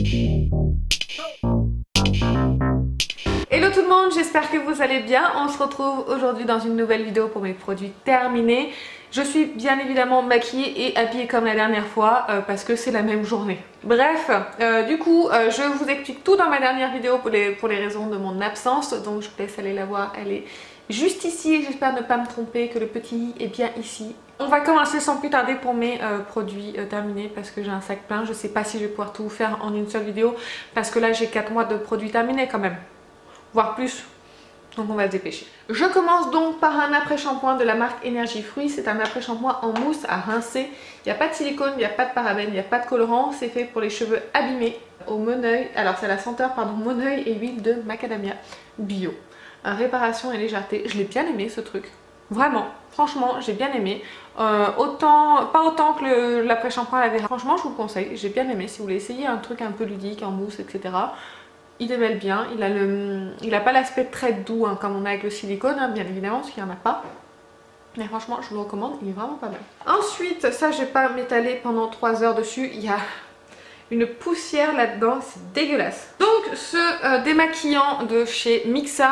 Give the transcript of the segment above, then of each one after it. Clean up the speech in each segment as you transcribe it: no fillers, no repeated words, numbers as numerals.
Hello tout le monde, j'espère que vous allez bien. On se retrouve aujourd'hui dans une nouvelle vidéo pour mes produits terminés. Je suis bien évidemment maquillée et habillée comme la dernière fois parce que c'est la même journée. Bref, du coup, je vous explique tout dans ma dernière vidéo pour les raisons de mon absence. Donc je vous laisse aller la voir, elle est juste ici. J'espère ne pas me tromper, que le petit i est bien ici. On va commencer sans plus tarder pour mes produits terminés parce que j'ai un sac plein. Je sais pas si je vais pouvoir tout faire en une seule vidéo parce que là j'ai 4 mois de produits terminés quand même, voire plus. Donc on va se dépêcher. Je commence donc par un après-shampoing de la marque Énergie Fruits. C'est un après-shampoing en mousse à rincer. Il n'y a pas de silicone, il n'y a pas de parabènes, il n'y a pas de colorant. C'est fait pour les cheveux abîmés au Moneuil. Alors c'est la senteur, pardon, Moneuil et huile de macadamia bio. Réparation et légèreté. Je l'ai bien aimé ce truc. Vraiment, franchement, j'ai bien aimé. Pas autant que l'après-shampoing à la Vera. Franchement, je vous le conseille. J'ai bien aimé. Si vous voulez essayer un truc un peu ludique en mousse, etc. Il démêle bien, il a pas l'aspect très doux hein, comme on a avec le silicone, hein, bien évidemment, parce qu'il n'y en a pas. Mais franchement, je vous le recommande, il est vraiment pas mal. Ensuite, ça je vais pas m'étaler pendant 3 heures dessus, il y a une poussière là-dedans, c'est dégueulasse. Donc ce démaquillant de chez Mixa,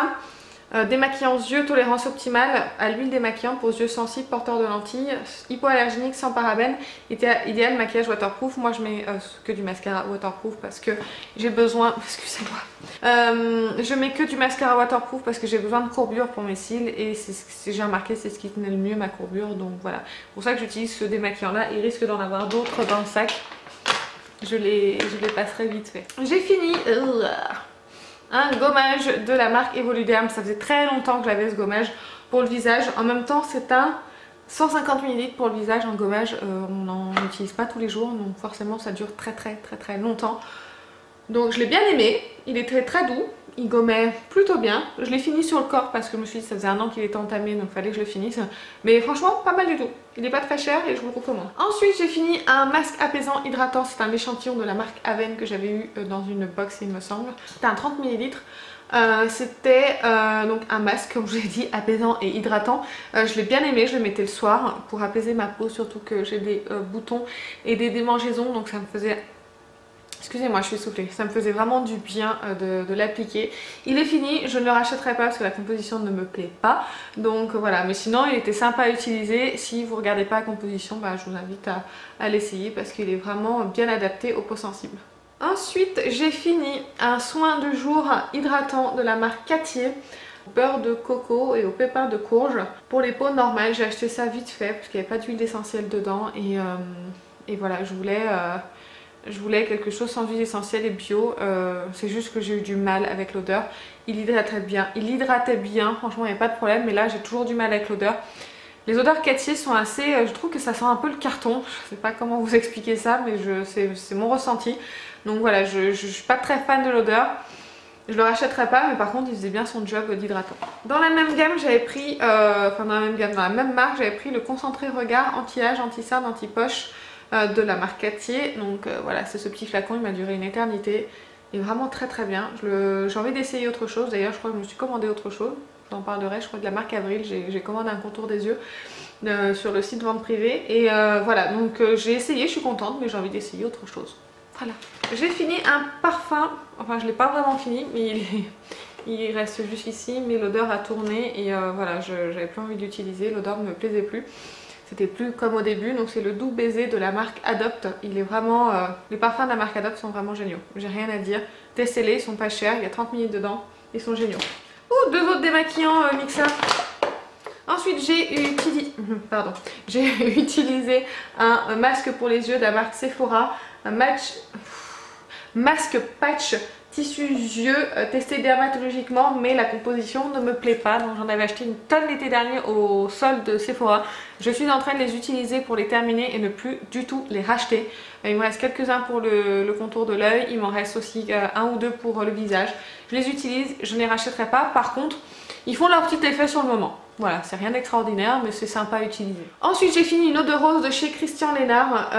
démaquillant yeux, tolérance optimale à l'huile démaquillante pour yeux sensibles, porteurs de lentilles, hypoallergénique, sans parabènes, idéal maquillage waterproof. Moi je mets que du mascara waterproof parce que j'ai besoin, excusez-moi, je mets que du mascara waterproof parce que j'ai besoin de courbure pour mes cils et j'ai remarqué c'est ce qui tenait le mieux ma courbure, donc voilà. C'est pour ça que j'utilise ce démaquillant là, il risque d'en avoir d'autres dans le sac, je les passerai vite fait. J'ai fini un gommage de la marque Evoluderm. Ça faisait très longtemps que j'avais ce gommage pour le visage. En même temps c'est un 150 ml pour le visage, un gommage on n'en utilise pas tous les jours, donc forcément ça dure très longtemps. Donc je l'ai bien aimé, il était très doux, il gommait plutôt bien. Je l'ai fini sur le corps parce que je me suis dit ça faisait un an qu'il était entamé, donc il fallait que je le finisse. Mais franchement pas mal du tout, il n'est pas très cher et je vous le recommande. Ensuite j'ai fini un masque apaisant hydratant, c'est un échantillon de la marque Aven que j'avais eu dans une box il me semble. C'était un 30 ml. C'était donc un masque comme je vous ai dit apaisant et hydratant. Je l'ai bien aimé, je le mettais le soir pour apaiser ma peau, surtout que j'ai des boutons et des démangeaisons, donc ça me faisait... Excusez-moi, je suis essoufflée. Ça me faisait vraiment du bien de l'appliquer. Il est fini, je ne le rachèterai pas parce que la composition ne me plaît pas. Donc voilà, mais sinon il était sympa à utiliser. Si vous ne regardez pas la composition, bah, je vous invite à l'essayer parce qu'il est vraiment bien adapté aux peaux sensibles. Ensuite, j'ai fini un soin de jour hydratant de la marque Cattier. Au beurre de coco et au pépins de courge. Pour les peaux normales, j'ai acheté ça vite fait parce qu'il n'y avait pas d'huile essentielle dedans. Et voilà, je voulais quelque chose sans huile essentielle et bio. C'est juste que j'ai eu du mal avec l'odeur. Il hydratait bien, franchement il n'y a pas de problème, mais là j'ai toujours du mal avec l'odeur. Les odeurs Cattier sont assez... je trouve que ça sent un peu le carton. Je sais pas comment vous expliquer ça, mais c'est mon ressenti. Donc voilà, je suis pas très fan de l'odeur. Je le rachèterai pas, mais par contre il faisait bien son job d'hydratant. Dans la même gamme j'avais pris, dans la même marque j'avais pris le concentré regard anti-âge, anti-cerne, anti-poche de la marque Cattier. Donc voilà, c'est ce petit flacon, il m'a duré une éternité. Il est vraiment très bien. J'ai envie d'essayer autre chose, d'ailleurs je crois que je me suis commandé autre chose. J'en parlerai, je crois de la marque Avril, j'ai commandé un contour des yeux sur le site vente privée. Et voilà, donc j'ai essayé, je suis contente, mais j'ai envie d'essayer autre chose. Voilà. J'ai fini un parfum, enfin je l'ai pas vraiment fini, mais il reste juste ici, mais l'odeur a tourné et voilà, j'avais plus envie d'utiliser, l'odeur ne me plaisait plus. C'était plus comme au début, donc c'est le doux baiser de la marque Adopt. Il est vraiment... les parfums de la marque Adopt sont vraiment géniaux, j'ai rien à dire. Testez-les, ils sont pas chers, il y a 30 ml dedans, ils sont géniaux. Ouh, 2 autres démaquillants Mixa. Ensuite j'ai utilisé un masque pour les yeux de la marque Sephora, un masque patch tissu yeux testé dermatologiquement, mais la composition ne me plaît pas, donc j'en avais acheté une tonne l'été dernier au solde de Sephora. Je suis en train de les utiliser pour les terminer et ne plus du tout les racheter. Il me reste quelques-uns pour le contour de l'œil, il m'en reste aussi un ou deux pour le visage. Je les utilise, je ne les rachèterai pas. Par contre, ils font leur petit effet sur le moment. Voilà, c'est rien d'extraordinaire, mais c'est sympa à utiliser. Ensuite, j'ai fini une eau de rose de chez Christian Lénard,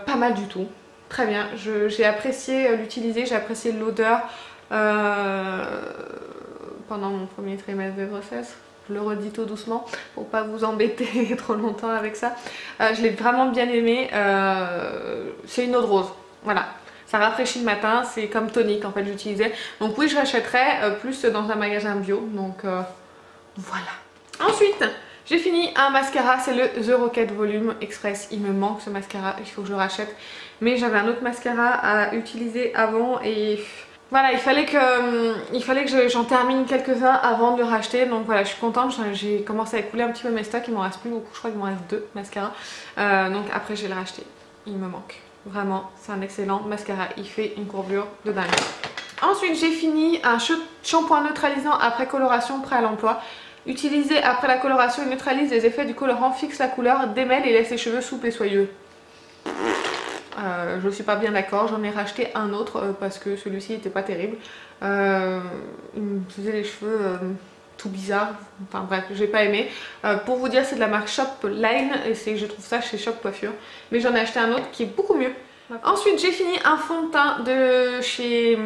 pas mal du tout. Très bien, j'ai apprécié l'utiliser, j'ai apprécié l'odeur pendant mon premier trimestre de grossesse. Je le redis tout doucement pour pas vous embêter trop longtemps avec ça. Je l'ai vraiment bien aimé, c'est une eau de rose, voilà. ça rafraîchit le matin, c'est comme tonique en fait j'utilisais. Donc oui je rachèterais plus dans un magasin bio, donc voilà. Ensuite j'ai fini un mascara, c'est le The Rocket Volume Express. Il me manque ce mascara, il faut que je le rachète. Mais j'avais un autre mascara à utiliser avant et voilà, il fallait que j'en termine quelques-uns avant de le racheter. Donc voilà, je suis contente, j'ai commencé à écouler un petit peu mes stocks, il m'en reste plus beaucoup, je crois qu'il m'en reste 2 mascaras. Donc après je vais le racheter, il me manque. Vraiment, c'est un excellent mascara, il fait une courbure de dingue. Ensuite j'ai fini un shampoing neutralisant après coloration prêt à l'emploi. Utilisé après la coloration, il neutralise les effets du colorant, fixe la couleur, démêle et laisse les cheveux souples et soyeux. Je suis pas bien d'accord, j'en ai racheté un autre parce que celui-ci n'était pas terrible. Il me faisait les cheveux tout bizarres, enfin bref, j'ai pas aimé. Pour vous dire, c'est de la marque Shop Line et je trouve ça chez Shop Coiffure. Mais j'en ai acheté un autre qui est beaucoup mieux. Ensuite, j'ai fini un fond de teint de chez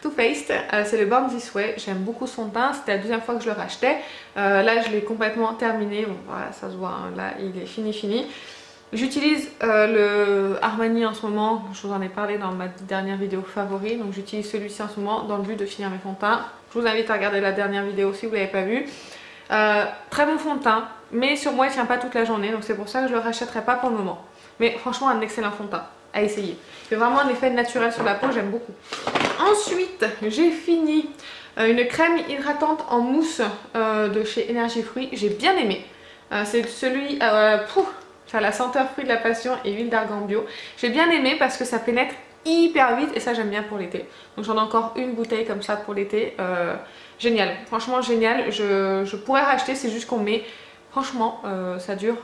Too Faced, c'est le Born This Way. J'aime beaucoup son teint, c'était la deuxième fois que je le rachetais. Là, je l'ai complètement terminé. Bon, voilà, ça se voit, hein. Là, il est fini. J'utilise le Armani en ce moment, je vous en ai parlé dans ma dernière vidéo favori, donc j'utilise celui-ci en ce moment dans le but de finir mes fonds de teint. Je vous invite à regarder la dernière vidéo si vous ne l'avez pas vue. Très bon fond de teint, mais sur moi il ne tient pas toute la journée, donc c'est pour ça que je ne le rachèterai pas pour le moment. Mais franchement un excellent fond de teint, à essayer. Il fait vraiment un effet naturel sur la peau, j'aime beaucoup. Ensuite j'ai fini une crème hydratante en mousse de chez Énergie Fruits, j'ai bien aimé. C'est celui... ça a la senteur fruit de la passion et huile d'argan bio. J'ai bien aimé parce que ça pénètre hyper vite et ça j'aime bien pour l'été. Donc j'en ai encore une bouteille comme ça pour l'été. Génial, franchement génial. Je pourrais racheter, c'est juste qu'on met... Franchement, ça dure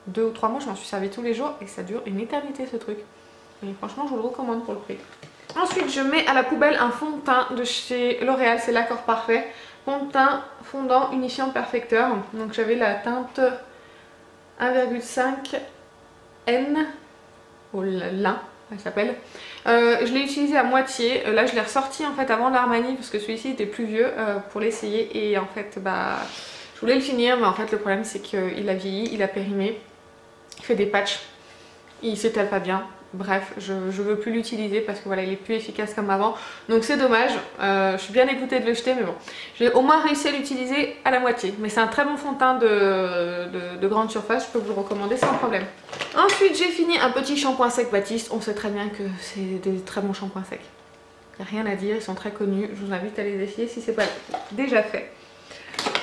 2 ou 3 mois, je m'en suis servi tous les jours et ça dure une éternité ce truc. Et franchement je vous le recommande pour le prix. Ensuite je mets à la poubelle un fond de teint de chez L'Oréal, c'est l'accord parfait. Fond de teint fondant unifiant perfecteur. Donc j'avais la teinte 1,5 N, oh là, elle s'appelle. Je l'ai utilisé à moitié, là je l'ai ressorti en fait avant l'Armani parce que celui-ci était plus vieux pour l'essayer et en fait bah je voulais le finir mais en fait le problème c'est qu'il a vieilli, il a périmé, il fait des patchs, il s'étale pas bien. Bref, je veux plus l'utiliser parce que voilà, il est plus efficace comme avant. Donc c'est dommage, je suis bien dégoûtée de le jeter mais bon. J'ai au moins réussi à l'utiliser à la moitié. Mais c'est un très bon fond de teint de grande surface, je peux vous le recommander sans problème. Ensuite j'ai fini un petit shampoing sec Baptiste. On sait très bien que c'est des très bons shampoings secs. Il n'y a rien à dire, ils sont très connus. Je vous invite à les essayer si ce n'est pas déjà fait.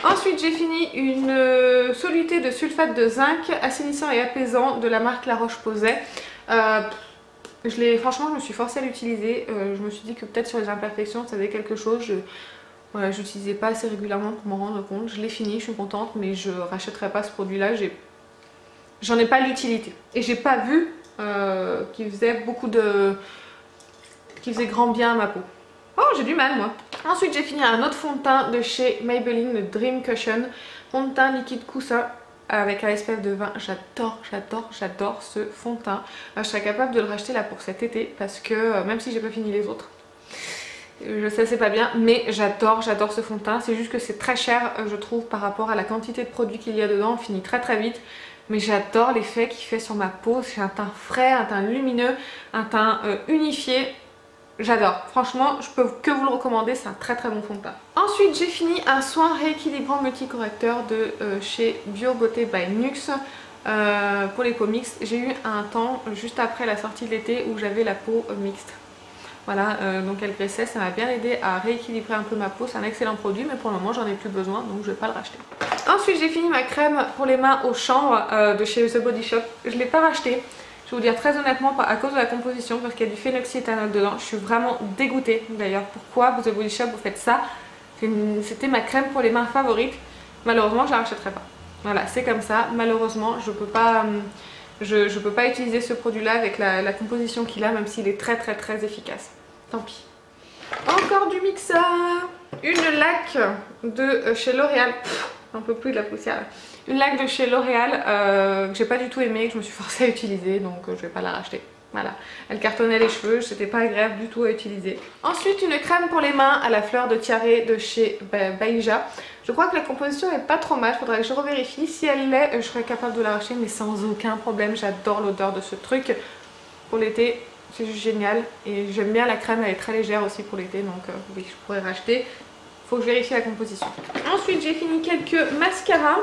Ensuite j'ai fini une soluté de sulfate de zinc assainissant et apaisant de la marque La Roche-Posay. Franchement je me suis forcée à l'utiliser, je me suis dit que peut-être sur les imperfections ça faisait quelque chose, voilà, je l'utilisais pas assez régulièrement pour m'en rendre compte. Je l'ai fini, je suis contente mais je rachèterai pas ce produit là, j'en ai pas l'utilité et j'ai pas vu qu'il faisait qu'il faisait grand bien à ma peau. Oh j'ai du mal moi. Ensuite j'ai fini un autre fond de teint de chez Maybelline, le Dream Cushion, fond de teint liquide coussin avec un SPF de 20, j'adore ce fond de teint. Je serais capable de le racheter là pour cet été parce que même si j'ai pas fini les autres, je sais c'est pas bien mais j'adore ce fond de teint. C'est juste que c'est très cher je trouve par rapport à la quantité de produits qu'il y a dedans, on finit très vite. Mais j'adore l'effet qu'il fait sur ma peau, c'est un teint frais, un teint lumineux, un teint unifié. J'adore, franchement je peux que vous le recommander, c'est un très bon fond de teint. Ensuite j'ai fini un soin rééquilibrant multicorrecteur de chez Bio Beauté by Nuxe pour les peaux mixtes. J'ai eu un temps juste après la sortie de l'été où j'avais la peau mixte. Voilà, donc elle graissait, ça m'a bien aidé à rééquilibrer un peu ma peau, c'est un excellent produit mais pour le moment j'en ai plus besoin donc je vais pas le racheter. Ensuite j'ai fini ma crème pour les mains au chanvre de chez The Body Shop, je ne l'ai pas racheté. Je vais vous dire très honnêtement à cause de la composition parce qu'il y a du phénoxyéthanol dedans. Je suis vraiment dégoûtée d'ailleurs. Pourquoi The Body Shop vous faites ça? C'était ma crème pour les mains favorite. Malheureusement je la rachèterai pas. Voilà c'est comme ça. Malheureusement je peux pas utiliser ce produit là avec la composition qu'il a même s'il est très efficace. Tant pis. Encore du mixeur. Une laque de chez L'Oréal. Un peu plus de la poussière. Une laque de chez L'Oréal que j'ai pas du tout aimé, que je me suis forcée à utiliser donc je vais pas la racheter. Voilà, elle cartonnait les cheveux, c'était pas agréable du tout à utiliser. Ensuite une crème pour les mains à la fleur de tiare de chez Baïja. Je crois que la composition est pas trop mal, faudrait que je revérifie. Si elle l'est, je serais capable de la racheter mais sans aucun problème, j'adore l'odeur de ce truc. pour l'été, c'est juste génial. Et j'aime bien la crème, elle est très légère aussi pour l'été, donc oui, je pourrais racheter. Faut que je vérifie la composition. Ensuite, j'ai fini quelques mascaras.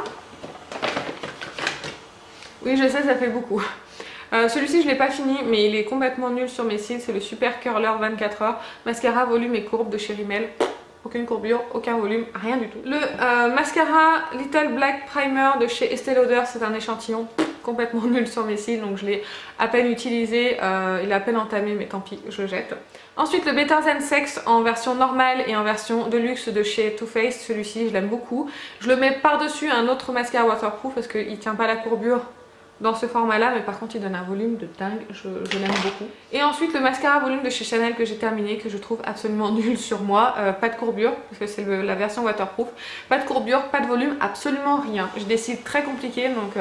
Oui, je sais, ça fait beaucoup. Celui-ci, je ne l'ai pas fini, mais il est complètement nul sur mes cils. C'est le Super Curler 24 heures. Mascara volume et courbe de chez Rimmel. Aucune courbure, aucun volume, rien du tout. Le mascara Little Black Primer de chez Estée Lauder, c'est un échantillon complètement nul sur mes cils, donc je l'ai à peine utilisé, il est à peine entamé, mais tant pis, je le jette. Ensuite, le Better Than Sex en version normale et en version de luxe de chez Too Faced, celui-ci je l'aime beaucoup. Je le mets par-dessus un autre mascara waterproof parce qu'il ne tient pas la courbure dans ce format là, mais par contre il donne un volume de dingue, je l'aime beaucoup. Et ensuite le mascara volume de chez Chanel que j'ai terminé, que je trouve absolument nul sur moi, pas de courbure parce que c'est la version waterproof, pas de courbure, pas de volume, absolument rien. J'ai des cils très compliqués, donc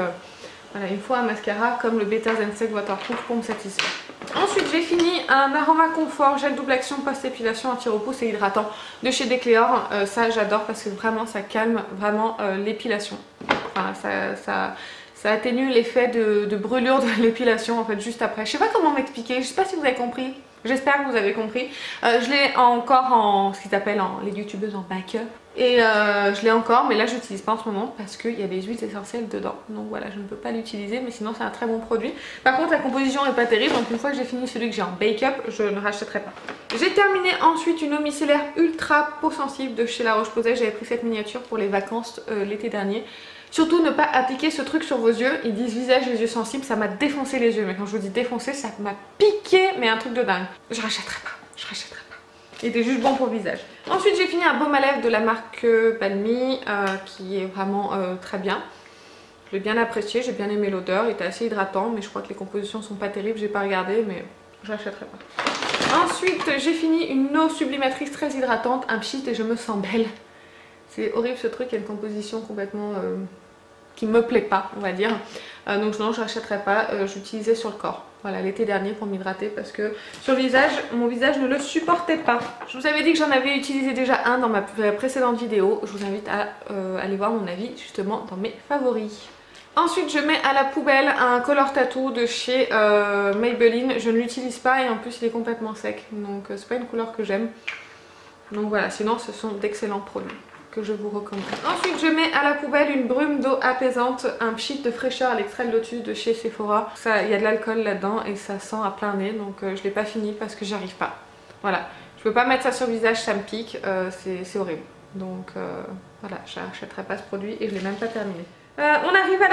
voilà, il me faut un mascara comme le Better Than Sex waterproof pour me satisfaire. Ensuite j'ai fini un Aroma Confort gel double action post-épilation anti-repousse et hydratant de chez Decléor. Ça j'adore parce que vraiment ça calme vraiment l'épilation. Enfin ça atténue l'effet de brûlure de l'épilation en fait juste après. Je sais pas comment m'expliquer, je sais pas si vous avez compris. J'espère que vous avez compris. Je l'ai encore en ce qu'ils appellent les youtubeuses en backup. Et je l'ai encore, mais là je l'utilise pas en ce moment parce qu'il y a des huiles essentielles dedans. Donc voilà, je ne peux pas l'utiliser, mais sinon c'est un très bon produit. Par contre la composition est pas terrible, donc une fois que j'ai fini celui que j'ai en backup, je ne rachèterai pas. J'ai terminé ensuite une eau micellaire ultra peau sensible de chez La Roche-Posay. J'avais pris cette miniature pour les vacances l'été dernier. Surtout ne pas appliquer ce truc sur vos yeux. Ils disent visage les yeux sensibles, ça m'a défoncé les yeux. Mais quand je vous dis défoncé, ça m'a piqué, mais un truc de dingue. Je rachèterai pas, je rachèterai pas. Il était juste bon pour le visage. Ensuite j'ai fini un baume à lèvres de la marque Balmy qui est vraiment très bien. Je l'ai bien apprécié, j'ai bien aimé l'odeur, il était assez hydratant, mais je crois que les compositions sont pas terribles, j'ai pas regardé, mais je rachèterai pas. Ensuite j'ai fini une eau sublimatrice très hydratante, un pchit et je me sens belle. C'est horrible ce truc, il y a une composition complètement qui me plaît pas, on va dire. Donc non, je rachèterai pas, j'utilisais sur le corps. Voilà, l'été dernier pour m'hydrater parce que sur le visage, mon visage ne le supportait pas. Je vous avais dit que j'en avais utilisé déjà un dans ma précédente vidéo. Je vous invite à aller voir mon avis justement dans mes favoris. Ensuite, je mets à la poubelle un Color Tattoo de chez Maybelline. Je ne l'utilise pas et en plus il est complètement sec. Donc c'est pas une couleur que j'aime. Donc voilà, sinon ce sont d'excellents produits que je vous recommande. Ensuite je mets à la poubelle une brume d'eau apaisante, un pchit de fraîcheur à l'extrait de lotus de chez Sephora. Il y a de l'alcool là-dedans et ça sent à plein nez, donc je l'ai pas fini parce que j'arrive pas. Voilà, je peux pas mettre ça sur le visage, ça me pique, c'est horrible. Donc voilà, je n'achèterai pas ce produit et je l'ai même pas terminé. On arrive à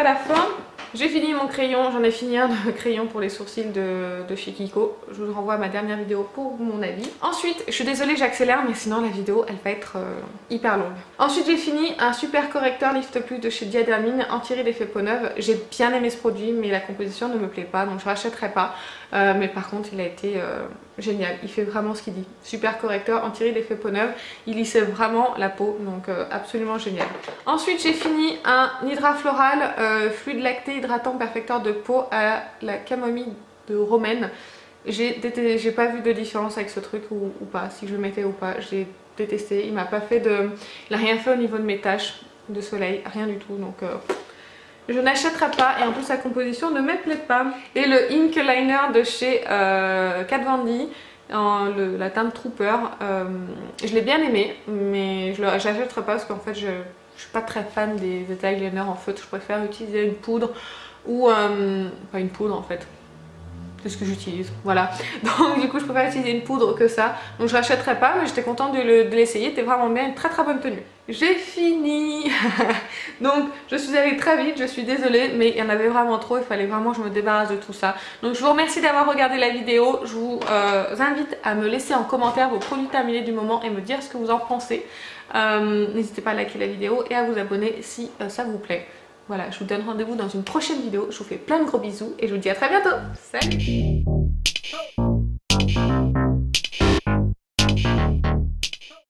la fin, J'ai fini mon crayon, j'en ai fini un de crayon pour les sourcils de chez Kiko. Je vous renvoie à ma dernière vidéo pour mon avis. Ensuite, je suis désolée j'accélère mais sinon la vidéo elle va être hyper longue. Ensuite j'ai fini un super correcteur Lift Plus de chez Diadamine anti-rides effet peau neuve. J'ai bien aimé ce produit mais la composition ne me plaît pas donc je rachèterai pas. Mais par contre il a été génial, il fait vraiment ce qu'il dit. Super correcteur anti-rides effet peau neuve, il lisse vraiment la peau donc absolument génial. Ensuite j'ai fini un Hydra Floral fluide lacté hydratant perfecteur de peau à la camomille de Romaine. J'ai pas vu de différence avec ce truc ou pas, si je le mettais ou pas, j'ai détesté. Il m'a pas fait de... Il a rien fait au niveau de mes taches de soleil, rien du tout donc... je n'achèterai pas et en plus la composition ne me plaît pas. Et le Ink Liner de chez Kat Von D, la teinte Trooper, je l'ai bien aimé mais je n'achèterai pas parce qu'en fait je suis pas très fan des eyeliners en feutre. Je préfère utiliser une poudre ou pas une poudre en fait. C'est ce que j'utilise, voilà. Donc du coup je préfère utiliser une poudre que ça. Donc je rachèterai pas mais j'étais contente de l'essayer, c'était vraiment bien, une très très bonne tenue. J'ai fini. Donc je suis allée très vite, je suis désolée mais il y en avait vraiment trop, il fallait vraiment que je me débarrasse de tout ça. Donc je vous remercie d'avoir regardé la vidéo, je vous invite à me laisser en commentaire vos produits terminés du moment et me dire ce que vous en pensez. N'hésitez pas à liker la vidéo et à vous abonner si ça vous plaît. Voilà, je vous donne rendez-vous dans une prochaine vidéo. Je vous fais plein de gros bisous et je vous dis à très bientôt. Salut!